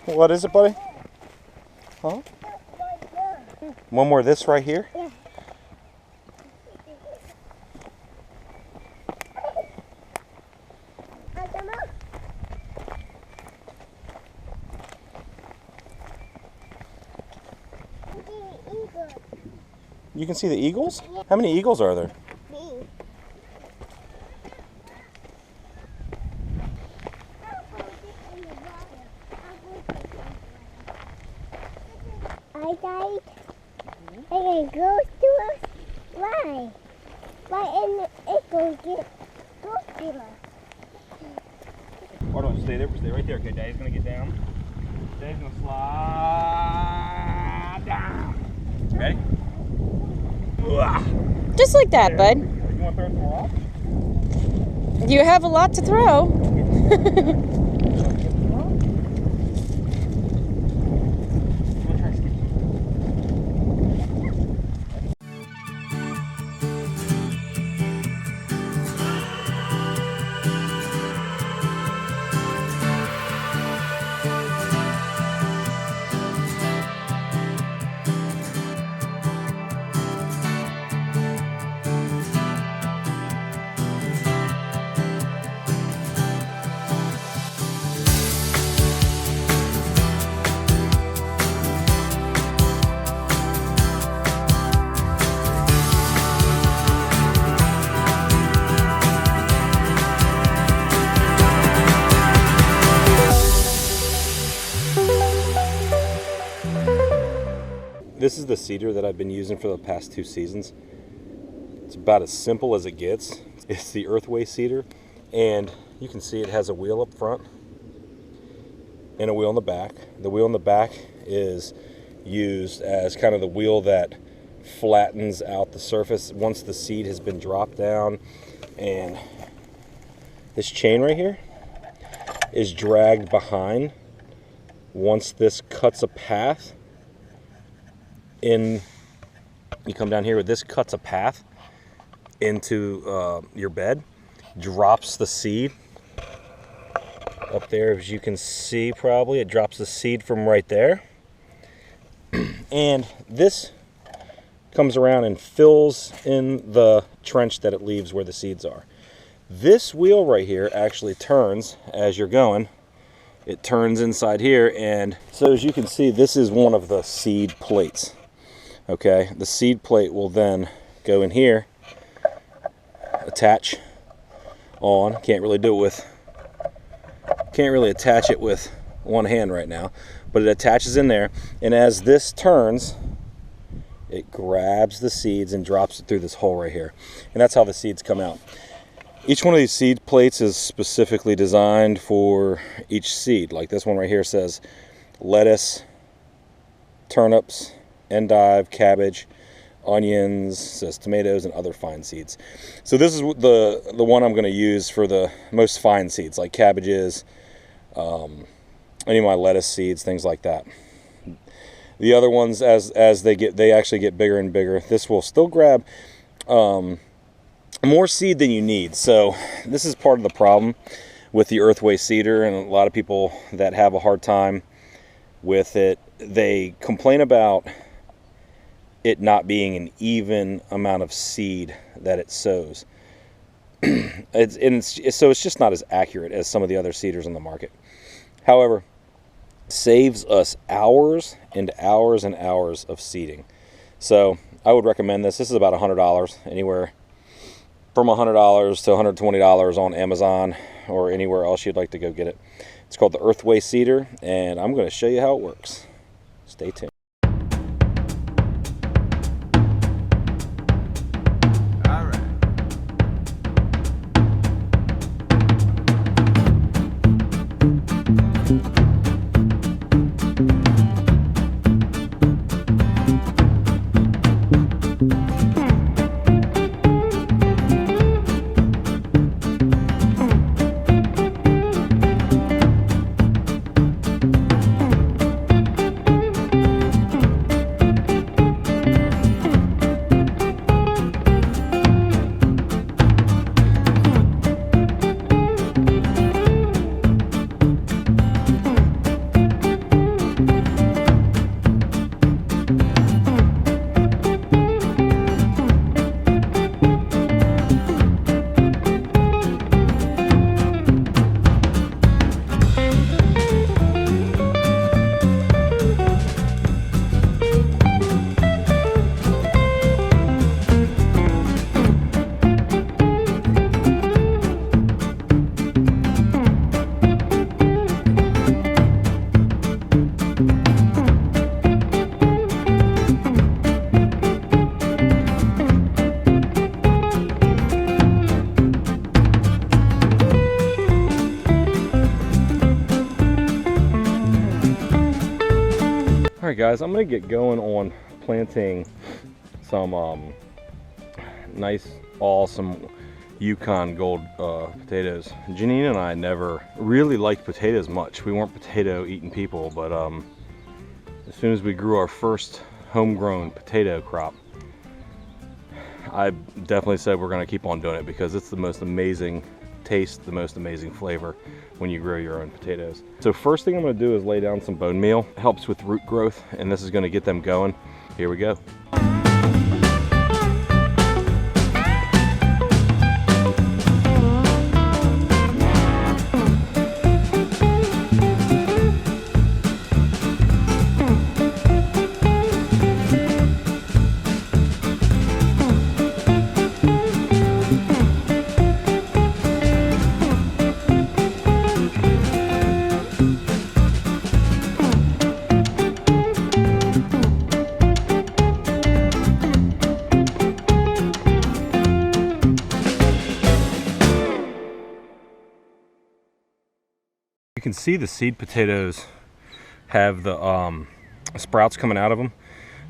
What is it, buddy? Huh? One more this right here? Yeah. You can see the eagles? How many eagles are there? I died. And it goes to us. Why? And it goes to us. Or don't stay there. Stay right there. Okay, Daddy's gonna get down. Daddy's gonna slide down. Ready? Just like that, bud. You want to throw some more off? You have a lot to throw. This is the cedar that I've been using for the past 2 seasons. It's about as simple as it gets. It's the Earthway cedar, and you can see it has a wheel up front and a wheel in the back. The wheel in the back is used as kind of the wheel that flattens out the surface once the seed has been dropped down, and this chain right here is dragged behind once this cuts a path in. You come down here with this, cuts a path into your bed, drops the seed up there, as you can see. Probably it drops the seed from right there, and this comes around and fills in the trench that it leaves where the seeds are. This wheel right here actually turns as you're going. It turns inside here, and so as you can see, this is one of the seed plates. Okay, the seed plate will then go in here, attach on. Can't really attach it with one hand right now, but it attaches in there, and as this turns, it grabs the seeds and drops it through this hole right here, and that's how the seeds come out. Each one of these seed plates is specifically designed for each seed. Like this one right here says lettuce, turnips, endive, cabbage, onions, says tomatoes, and other fine seeds. So this is the one I'm going to use for the most fine seeds, like cabbages, any of my lettuce seeds, things like that. The other ones, as they actually get bigger and bigger, this will still grab more seed than you need. So this is part of the problem with the Earthway cedar, and a lot of people that have a hard time with it, they complain about it not being an even amount of seed that it sows. So it's just not as accurate as some of the other cedars on the market. However, saves us hours and hours and hours of seeding. So I would recommend this. This is about $100, anywhere from $100 to $120 on Amazon or anywhere else you'd like to go get it. It's called the Earthway cedar, and I'm going to show you how it works. Stay tuned. right, guys, I'm gonna get going on planting some nice, awesome Yukon Gold potatoes. Janine and I never really liked potatoes much. We weren't potato eating people, but as soon as we grew our first homegrown potato crop, I definitely said we're gonna keep on doing it because it's the most amazing taste, the most amazing flavor when you grow your own potatoes. So first thing I'm gonna do is lay down some bone meal. It helps with root growth, and this is gonna get them going. Here we go. You can see the seed potatoes have the sprouts coming out of them.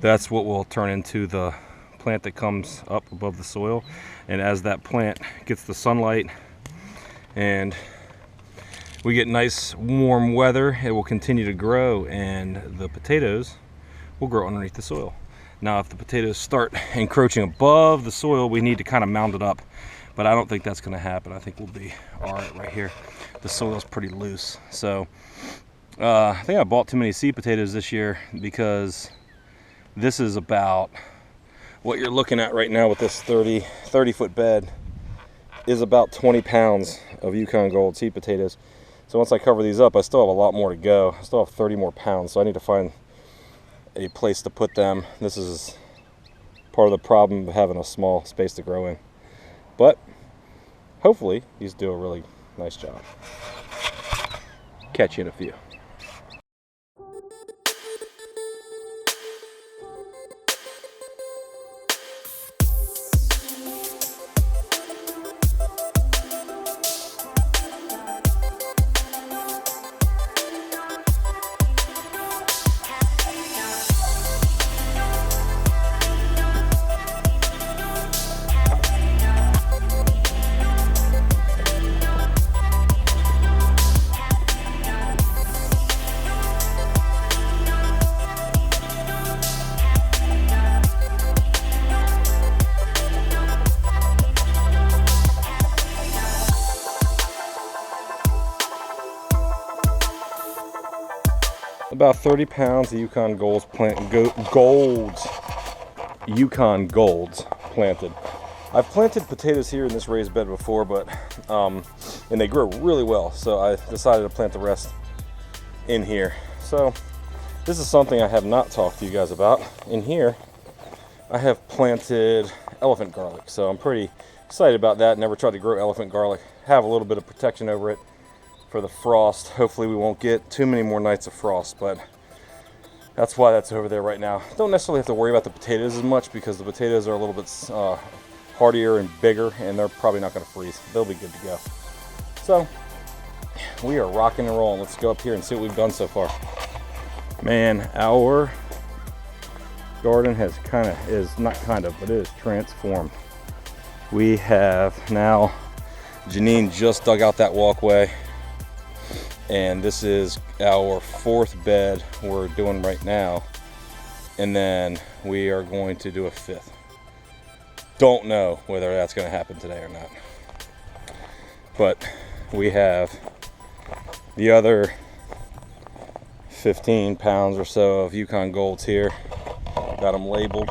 That's what will turn into the plant that comes up above the soil. And as that plant gets the sunlight and we get nice warm weather, it will continue to grow and the potatoes will grow underneath the soil. Now if the potatoes start encroaching above the soil, we need to kind of mound it up. But I don't think that's going to happen. I think we'll be all right here. The soil's pretty loose. So I think I bought too many seed potatoes this year because this is about what you're looking at right now with this 30 foot bed is about 20 pounds of Yukon Gold seed potatoes. So once I cover these up, I still have a lot more to go. I still have 30 more pounds. So I need to find a place to put them. This is part of the problem of having a small space to grow in. But hopefully these do a really nice job. Catch you in a few. About 30 pounds of Yukon Golds Yukon Golds planted. I've planted potatoes here in this raised bed before, but and they grow really well, so I decided to plant the rest in here. So this is something I have not talked to you guys about. In here I have planted elephant garlic, so I'm pretty excited about that. Never tried to grow elephant garlic. Have a little bit of protection over it for the frost. Hopefully we won't get too many more nights of frost, but that's why that's over there right now. Don't necessarily have to worry about the potatoes as much because the potatoes are a little bit hardier and bigger, and they're probably not going to freeze. They'll be good to go. So we are rocking and rolling. Let's go up here and see what we've done so far. Man, our garden has it is transformed. We have now, Janine just dug out that walkway, and this is our fourth bed we're doing right now, and then we are going to do a fifth. Don't know whether that's going to happen today or not, but we have the other 15 pounds or so of Yukon Golds here. Got them labeled.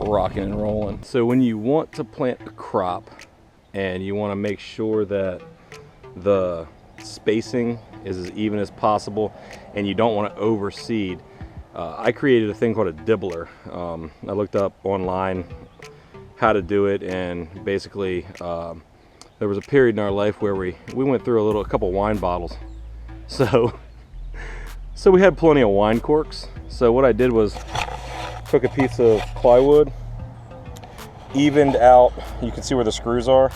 Rocking and rolling. So when you want to plant a crop and you want to make sure that the spacing is as even as possible and you don't want to overseed, I created a thing called a dibbler. I looked up online how to do it, and basically there was a period in our life where we went through a couple wine bottles, so we had plenty of wine corks. So what I did was took a piece of plywood, evened out, you can see where the screws are.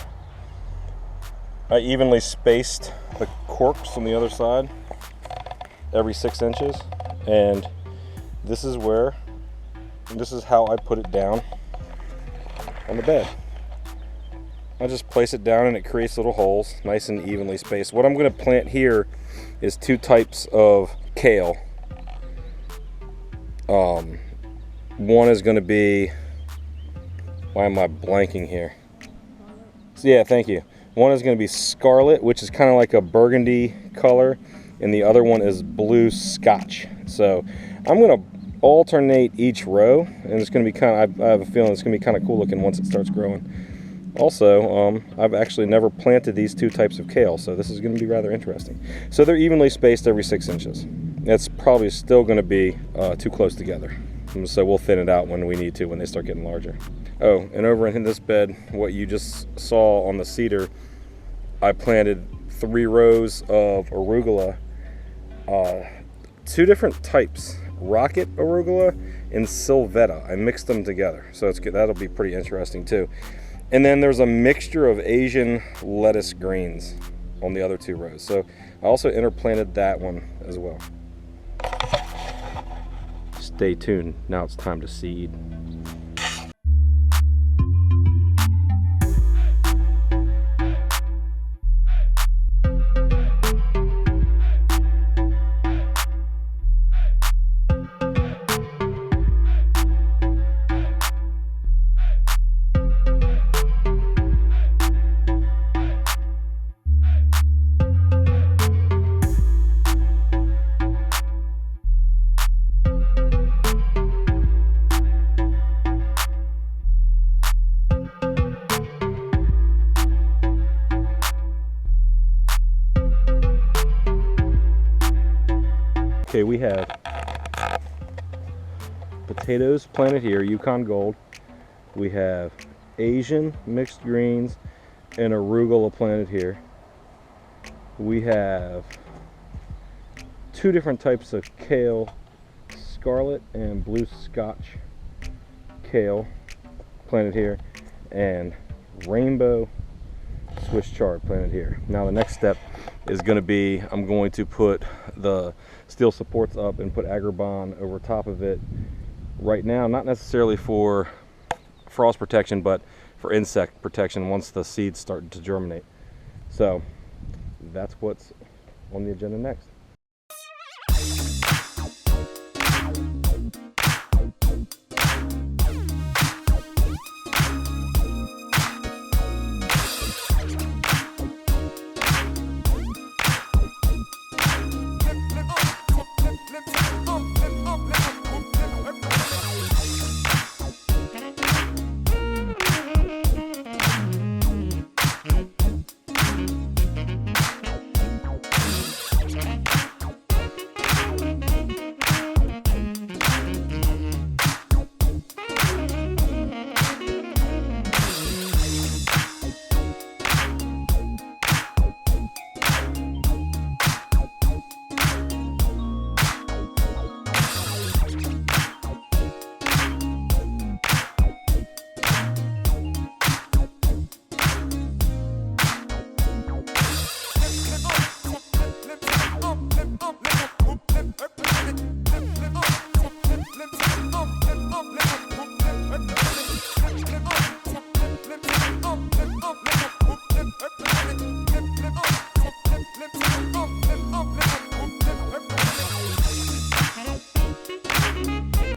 I evenly spaced the corks on the other side, every 6 inches, and this is how I put it down on the bed. I just place it down and it creates little holes, nice and evenly spaced. What I'm going to plant here is 2 types of kale. One is going to be, why am I blanking here? So yeah, thank you. One is going to be scarlet, which is kind of like a burgundy color, and the other one is blue Scotch. So I'm going to alternate each row, and it's going to be I have a feeling it's going to be kind of cool looking once it starts growing. Also, I've actually never planted these 2 types of kale, so this is going to be rather interesting. So they're evenly spaced every 6 inches. That's probably still going to be too close together. So we'll thin it out when we need to, when they start getting larger. Oh, and over in this bed, what you just saw on the cedar, I planted 3 rows of arugula, 2 different types, rocket arugula and Sylvetta. I mixed them together, so it's good. That'll be pretty interesting too. And then there's a mixture of Asian lettuce greens on the other 2 rows. So I also interplanted that one as well. Stay tuned. Now it's time to seed. Okay, we have potatoes planted here, Yukon Gold. We have Asian mixed greens and arugula planted here. We have 2 different types of kale, scarlet and blue Scotch kale planted here, and rainbow Swiss chard planted here. Now the next step is going to be, I'm going to put the steel supports up and put Agribon over top of it right now, not necessarily for frost protection, but for insect protection once the seeds start to germinate. So that's what's on the agenda next.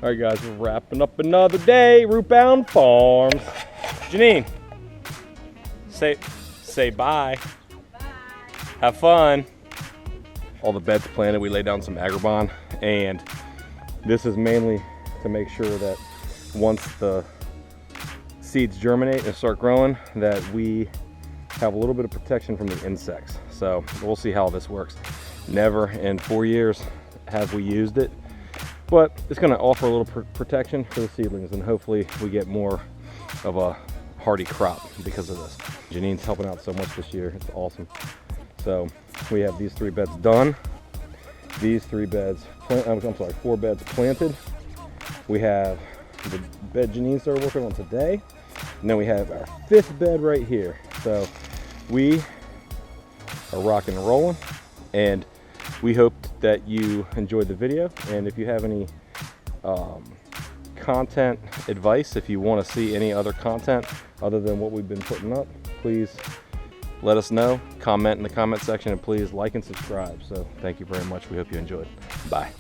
All right, guys, we're wrapping up another day. Rootbound Farms. Janine, say bye. Bye. Have fun. All the beds planted. We laid down some Agribon, and this is mainly to make sure that once the seeds germinate and start growing, that we have a little bit of protection from the insects. So we'll see how this works. Never in 4 years have we used it, but it's going to offer a little protection for the seedlings, and hopefully we get more of a hardy crop because of this. Janine's helping out so much this year. It's awesome. So we have these 3 beds done. These 4 beds planted. We have the bed Janine started working on today. And then we have our 5th bed right here. So we are rocking and rolling, and we hope that you enjoyed the video, and if you have any content advice, if you want to see any other content other than what we've been putting up, please let us know. Comment in the comment section, and please like and subscribe. So thank you very much. We hope you enjoyed. Bye.